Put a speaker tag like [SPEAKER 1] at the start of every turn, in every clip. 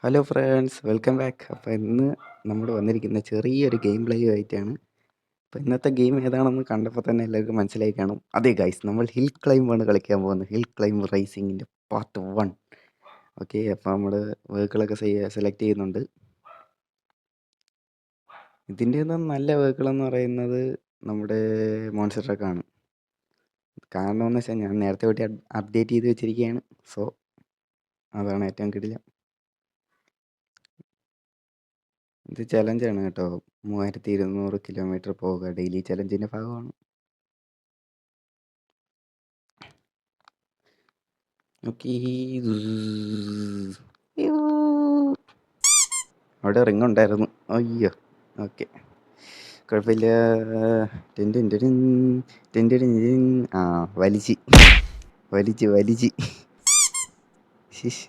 [SPEAKER 1] Hello friends, welcome back. അപ്പോൾ ഇന്ന് നമ്മൾ വന്നിരിക്കുന്ന ചെറിയൊരു ഗെയിം പ്ലേ ആയിട്ടാണ്. അപ്പോൾ ഇന്നത്തെ ഗെയിം ഏതാണെന്ന് കണ്ടപ്പോൾ തന്നെ എല്ലാവർക്കും മനസ്സിലായി കാണും. അതെ ഗൈസ്, നമ്മൾ ഹിൽ ക്ലൈംബാണ് കളിക്കാൻ പോകുന്നത്. ഹിൽ ക്ലൈംബ് റേസിങ്ങിൻ്റെ പാർട്ട് 1. ഓക്കെ, അപ്പോൾ നമ്മൾ വെഹിക്കിളൊക്കെ സെലക്ട് ചെയ്യുന്നുണ്ട്. ഇതിൻ്റെ ഒന്നും നല്ല വെഹിക്കിളെന്ന് പറയുന്നത് നമ്മുടെ മോൺസ്റ്റർ ട്രക്കാണ്. കാരണം എന്ന് വെച്ചാൽ ഞാൻ നേരത്തെ പോയിട്ട് അപ്ഡേറ്റ് ചെയ്ത് വെച്ചിരിക്കുകയാണ്. സോ അതാണ് ഏറ്റവും കിടിലം. ഇത് ചലഞ്ചാണ് കേട്ടോ. 3200 കിലോമീറ്റർ പോവുക ഡെയിലി ചലഞ്ചിൻ്റെ ഭാഗമാണ്. ഓക്കെ, അവിടെ റിങ് ഉണ്ടായിരുന്നു. അയ്യോ, ഓക്കെ, കുഴപ്പമില്ല. ആ വലിച്ച് വലിച്ച് വലിച്ച്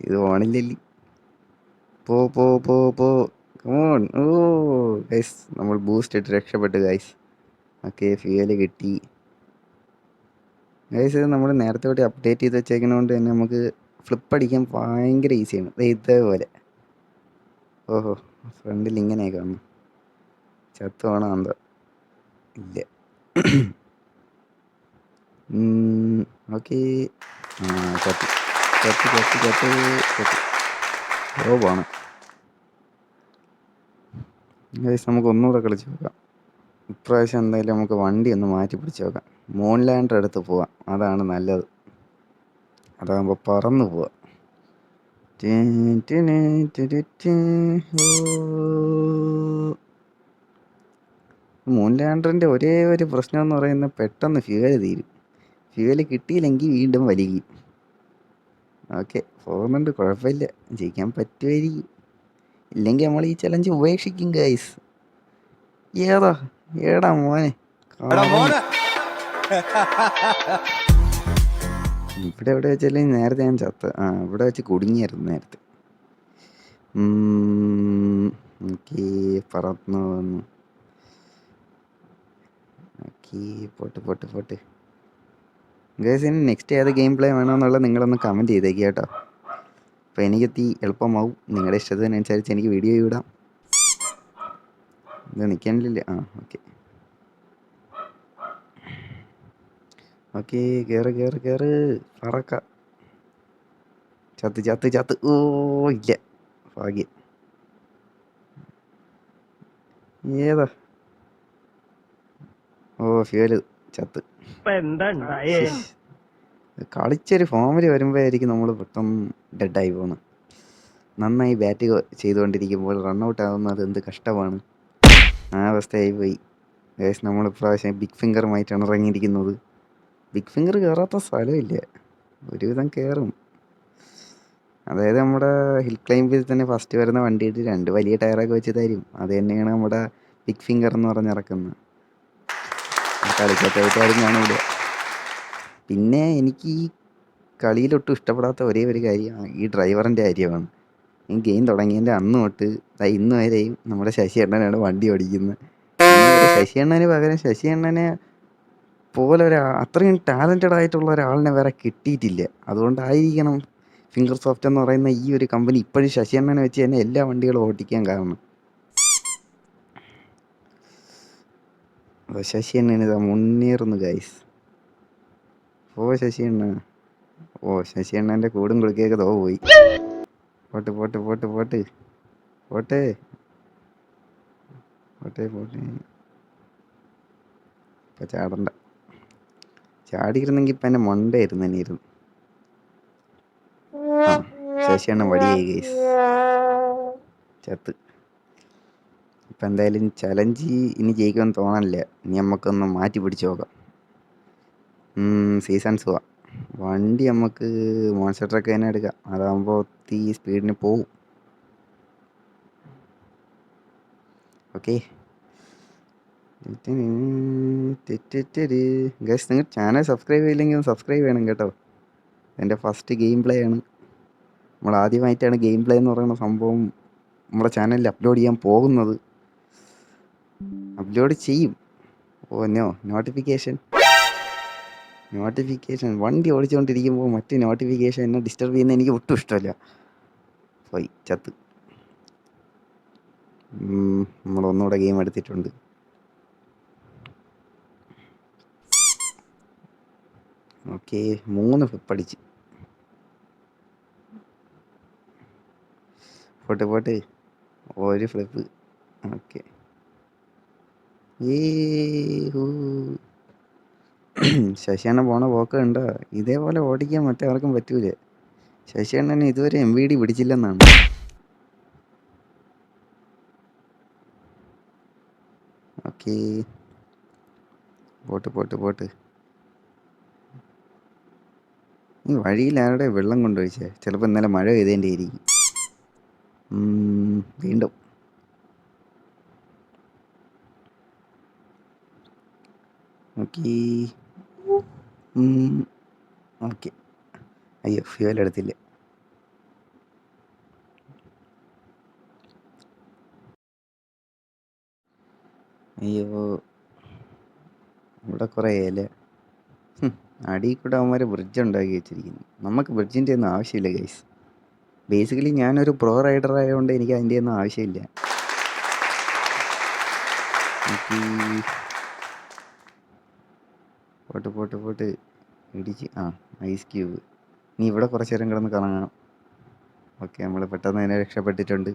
[SPEAKER 1] ഇത് ഓണില്ലല്ലേ. പോ പോ പോ പോ കമോൺ. ഓ ഗൈസ്, നമ്മൾ ബൂസ്റ്റ് ഇട്ട് രക്ഷപ്പെട്ടു ഗൈസ്. ഓക്കെ, ഫ്യൂവല് കിട്ടി ഗൈസ്. ഇത് നമ്മൾ നേരത്തെ തൊട്ട് അപ്ഡേറ്റ് ചെയ്ത് വെച്ചേക്കുന്നതുകൊണ്ട് തന്നെ നമുക്ക് ഫ്ലിപ്പ് അടിക്കാൻ ഭയങ്കര ഈസിയാണ്. ഇതേപോലെ. ഓഹോ, ഫ്രണ്ടിൽ ഇങ്ങനെ കാണുന്നു. ചത്തുവാണോ എന്തോ. ഇല്ല. ഓക്കെ, ചത്ത് ചത്ത് ചത്ത് ചത്ത് ചത്ത്. ഓ പോണം ഗൈസ്. നമുക്ക് ഒന്നുകൂടെ കളിച്ച് നോക്കാം. ഇപ്രാവശ്യം എന്തായാലും നമുക്ക് വണ്ടി ഒന്ന് മാറ്റി പിടിച്ച് നോക്കാം. മൂൺ ലാൻഡർ എടുത്ത് പോവാം, അതാണ് നല്ലത്. അതാകുമ്പോൾ പറന്ന് പോവാം. മൂൺ ലാൻഡറിൻ്റെ ഒരേ ഒരു പ്രശ്നം എന്ന് പറയുന്നത് പെട്ടെന്ന് ഫ്യൂവൽ തീരും. ഫ്യൂവൽ കിട്ടിയില്ലെങ്കിൽ വീണ്ടും വലിക്കും. ഓക്കെ, പോകുന്നുണ്ട്, കുഴപ്പമില്ല, ജയിക്കാൻ പറ്റുമായിരിക്കും. ഇല്ലെങ്കിൽ നമ്മൾ ഈ ചലഞ്ച് ഉപേക്ഷിക്കും ഗൈസ്. ഏടാ മോനെ. ഇവിടെ എവിടെ വെച്ചാൽ നേരത്തെ ഞാൻ ചത്ത്. ഇവിടെ വെച്ച് കുടുങ്ങിയായിരുന്നു നേരത്തെ. ഓക്കെ, പറന്നു വന്നു. Okay, pot guys. ഇനി നെക്സ്റ്റ് ഏത് ഗെയിം പ്ലേ വേണമെന്നുള്ളത് നിങ്ങളൊന്ന് കമൻറ്റ് ചെയ്തേക്ക് കേട്ടോ. അപ്പോൾ എനിക്കെത്തി എളുപ്പമാവും. നിങ്ങളുടെ ഇഷ്ടത്തിനനുസരിച്ച് എനിക്ക് വീഡിയോ ഇടാം. ഇത് നിൽക്കാനില്ല. ഓക്കെ ഓക്കെ, കയറ് പറക്ക. ചത്ത്. ഓ ഇല്ല, ഭാഗ്യം. ഏതാ? ഓ ഫ്യൂവല് ചത്ത്. കളിച്ചൊരു ഫോമിൽ വരുമ്പോഴായിരിക്കും നമ്മൾ പെട്ടെന്ന് ഡെഡായി പോകുന്നത്. നന്നായി ബാറ്റ് ചെയ്തുകൊണ്ടിരിക്കുമ്പോൾ റണ്ണൗട്ട് ആകുന്നത് എന്ത് കഷ്ടമാണ്. ആ അവസ്ഥയായി പോയി ഗൈസ്. നമ്മൾ ഇപ്രാവശ്യം ബിഗ് ഫിംഗറുമായിട്ടാണ് ഇറങ്ങിയിരിക്കുന്നത്. ബിഗ് ഫിംഗർ കയറാത്ത സ്ഥലമില്ല, ഒരുവിധം കയറും. അതായത് നമ്മുടെ ഹിൽ ക്ലൈംബിൽ തന്നെ ഫസ്റ്റ് വരുന്ന വണ്ടിയിട്ട് 2 വലിയ ടയറൊക്കെ വെച്ച് തരും. അത് തന്നെയാണ് നമ്മുടെ ബിഗ് ഫിംഗർ എന്ന് പറഞ്ഞിറക്കുന്നത്. കളിക്കാറ്റായിട്ടും കാണില്ല. പിന്നെ എനിക്ക് ഈ കളിയിലൊട്ടും ഇഷ്ടപ്പെടാത്ത ഒരേ ഒരു കാര്യമാണ് ഈ ഡ്രൈവറിൻ്റെ കാര്യമാണ്. ഈ ഗെയിം തുടങ്ങിയതിൻ്റെ അന്ന് തൊട്ട് ഇന്ന് വരെയും നമ്മുടെ ശശി അണ്ണനാണ് വണ്ടി ഓടിക്കുന്നത്. ശശി അണ്ണന് പകരം ശശി അണ്ണനെ പോലെ അത്രയും ടാലൻറ്റഡ് ആയിട്ടുള്ള ഒരാളിനെ വേറെ കിട്ടിയിട്ടില്ല. അതുകൊണ്ടായിരിക്കണം ഫിംഗർ സോഫ്റ്റ് എന്ന് പറയുന്ന ഈ ഒരു കമ്പനി ഇപ്പോഴും ശശി അണ്ണനെ വെച്ച് തന്നെ എല്ലാ വണ്ടികളും ഓടിക്കാൻ കാരണം. അപ്പോൾ ശശി അണ്ണന് ഇതാ മുന്നേറുന്നു ഗൈസ്. ശശി അണ്ണ. ശശി അണ്ണൻ്റെ കൂടും കുളിക്കൊക്കെ പോയി. പോട്ടെ. ഇപ്പം ചാടണ്ട. ചാടിയിരുന്നെങ്കിൽ ഇപ്പം എൻ്റെ മണ്ടയായിരുന്നു തന്നെയായിരുന്നു. ശശിയാണ് വടിയായി ഗൈസ്. ചത്ത്. ഇപ്പം എന്തായാലും ചലഞ്ച് ഇനി ജയിക്കുമെന്ന് തോന്നാനില്ല. ഇനി നമുക്കൊന്ന് മാറ്റി പിടിച്ച് നോക്കാം. സീസൺസ് പോവാം. വണ്ടി നമുക്ക് മോൺസ്റ്റർ ട്രക്ക് തന്നെ എടുക്കാം. അതാകുമ്പോൾ ഒത്തിരി സ്പീഡിന് പോവും. ഓക്കെ ഗൈസ്, നിങ്ങൾ ചാനൽ സബ്സ്ക്രൈബ് ചെയ്യില്ലെങ്കിൽ സബ്സ്ക്രൈബ് ചെയ്യണം കേട്ടോ. എൻ്റെ ഫസ്റ്റ് ഗെയിം പ്ലേ ആണ്. നമ്മൾ ആദ്യമായിട്ടാണ് ഗെയിം പ്ലേ എന്ന് പറയുന്ന സംഭവം നമ്മുടെ ചാനലിൽ അപ്ലോഡ് ചെയ്യാൻ പോകുന്നത്. അപ്ലോഡ് ചെയ്യും. നോട്ടിഫിക്കേഷൻ വണ്ടി ഓടിച്ചുകൊണ്ടിരിക്കുമ്പോൾ മറ്റ് നോട്ടിഫിക്കേഷൻ എന്നെ ഡിസ്റ്റർബ് ചെയ്യുന്ന എനിക്ക് ഒട്ടും ഇഷ്ടമല്ല. പോയി ചത്ത്. നമ്മൾ ഒന്നുകൂടെ ഗെയിം എടുത്തിട്ടുണ്ട്. ഓക്കെ, 3 ഫ്ലിപ്പ് അടിച്ച്. Pot 1 flip. ഓക്കെ, ശശിയണ്ണ പോണ പോക്ക് കണ്ടോ? ഇതേപോലെ ഓടിക്കാൻ മറ്റാർക്കും പറ്റൂല. ശശിയണ്ണന് ഇതുവരെ MVD പിടിച്ചില്ലെന്നാണ്. Okay, pot. ഈ വഴിയിൽ ആരുടെ വെള്ളം കൊണ്ടുവച്ചേ? ചിലപ്പോൾ ഇന്നലെ മഴ പെയ്തതിൻ്റെ ആയിരിക്കും. വീണ്ടും ഓക്കെ. ഓക്കെ, അയ്യോ ഫ്യൂവൽ എടുത്തില്ല. അയ്യോ, ഇവിടെ കുറേ ഇല. അടിയിൽ കൂടെ അവന്മാർ ബ്രിഡ്ജ് ഉണ്ടാക്കി വെച്ചിരിക്കുന്നു. നമുക്ക് ബ്രിഡ്ജിൻ്റെ ഒന്നും ആവശ്യമില്ല ഗൈസ്. ബേസിക്കലി ഞാനൊരു പ്രോ റൈഡർ ആയതുകൊണ്ട് എനിക്ക് അതിൻ്റെ ഒന്നും ആവശ്യമില്ല. പോട്ട് ഇടിച്ച്. Ice cube. നീ ഇവിടെ കുറച്ച് നേരം കിടന്ന് കറങ്ങാം. ഓക്കെ, നമ്മൾ പെട്ടെന്ന് തന്നെ രക്ഷപ്പെട്ടിട്ടുണ്ട്.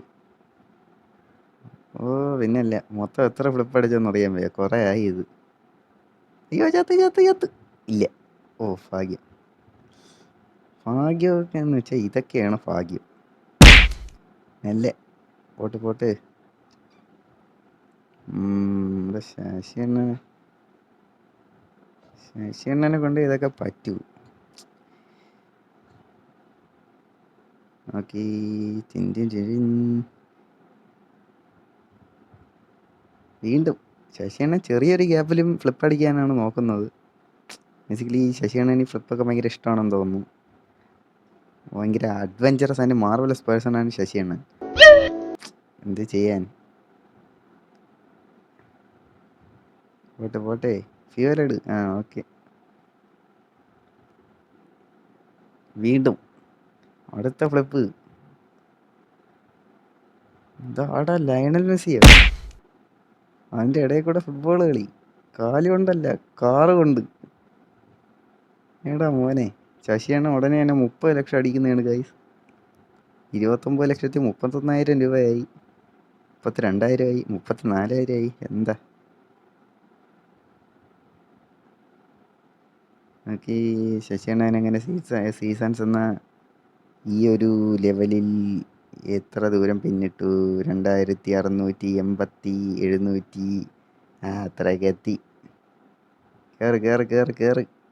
[SPEAKER 1] ഓ പിന്നല്ല, മൊത്തം എത്ര ഫ്ലിപ്പ് അടിച്ചെന്ന് അറിയാൻ വയ്യ. കുറേ ആയി ഇത്. അയ്യോ, ചത്ത് ഇല്ല. ഓ ഭാഗ്യമൊക്കെ എന്ന് വെച്ചാൽ ഇതൊക്കെയാണ് ഭാഗ്യം. അല്ലേ, പോട്ട്. ശശിയണ്ണനെ കൊണ്ട് ഇതൊക്കെ പറ്റൂ. ഓക്കെ, വീണ്ടും ശശിയണ്ണൻ ചെറിയൊരു ഗ്യാപ്പിലും ഫ്ലിപ്പ് അടിക്കാനാണ് നോക്കുന്നത്. ബേസിക്കലി ശശിയണ്ണന് ഫ്ലിപ്പൊക്കെ ഭയങ്കര ഇഷ്ടമാണെന്ന് തോന്നുന്നു. ഭയങ്കര അഡ്വഞ്ചറസ് ആൻഡ് മാർവലസ് പേഴ്സണാണ് ശശിയണ്ണൻ. എന്ത് ചെയ്യാൻ. പോട്ടെ ഫ്യൂവൽ ഓക്കെ. വീണ്ടും അടുത്ത ഫ്ലിപ്പ്. ഇതാടാ ലയണൽ മെസ്സിയോ? അതിൻ്റെ ഇടയിൽ കൂടെ ഫുട്ബോൾ കളി. കാലുകൊണ്ടല്ല, കാറ് കൊണ്ട്. ഏടാ മോനെ, ശശിയണ്ണ ഉടനെ തന്നെ 30 ലക്ഷം അടിക്കുന്നതാണ് ഗൈസ്. 29,31,000 രൂപയായി, 32,000 34,000 എന്താ. ഓക്കെ, ശശിയണ്ണനങ്ങനെ സീസൺസ് എന്ന ഈ ഒരു ലെവലിൽ എത്ര ദൂരം പിന്നിട്ടു? 2687 അത്രയൊക്കെ എത്തി.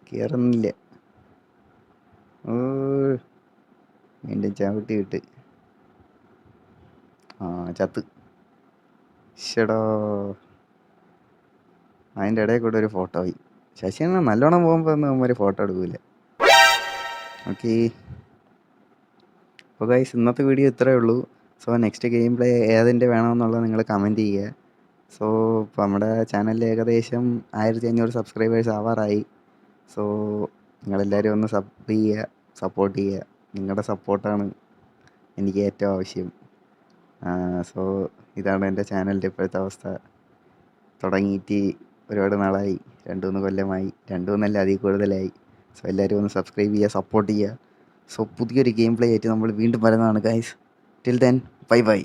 [SPEAKER 1] കയറുന്നില്ല. ഓ, വീണ്ടും ചവിട്ടി വിട്ട്. ചത്ത്. ഷെടോ, അതിൻ്റെ ഇടയിൽ കൂടെ ഒരു ഫോട്ടോ ആയി. ശശിയണ്ണ നല്ലോണം പോകുമ്പോൾ ഒന്നും അവന്മാർ ഫോട്ടോ എടുക്കൂല. ഓക്കെ, അപ്പോൾ ഗൈസ് ഇന്നത്തെ വീഡിയോ ഇത്രയേ ഉള്ളൂ. സോ നെക്സ്റ്റ് ഗെയിം പ്ലേ ഏതിൻ്റെ വേണമെന്നുള്ളത് നിങ്ങൾ കമൻറ്റ് ചെയ്യുക. സോ ഇപ്പോൾ നമ്മുടെ ചാനലിൽ ഏകദേശം 1500 സബ്സ്ക്രൈബേഴ്സ് ആവാറായി. സോ നിങ്ങളെല്ലാവരും ഒന്ന് സപ്പോർട്ട് ചെയ്യുക. നിങ്ങളുടെ സപ്പോർട്ടാണ് എനിക്ക് ഏറ്റവും ആവശ്യം. സോ ഇതാണ് എൻ്റെ ചാനലിൻ്റെ ഇപ്പോഴത്തെ അവസ്ഥ. തുടങ്ങിയിട്ട് ഒരുപാട് നാളായി, 2-3 കൊല്ലമായി. 2 അതിൽ കൂടുതലായി. സോ എല്ലാവരും ഒന്ന് സബ്സ്ക്രൈബ് ചെയ്യുക, സപ്പോർട്ട് ചെയ്യുക. സോ പുതിയൊരു ഗെയിം പ്ലേ ആയിട്ട് നമ്മൾ വീണ്ടും വരുന്നതാണ് ഗൈസ്. Till then, by.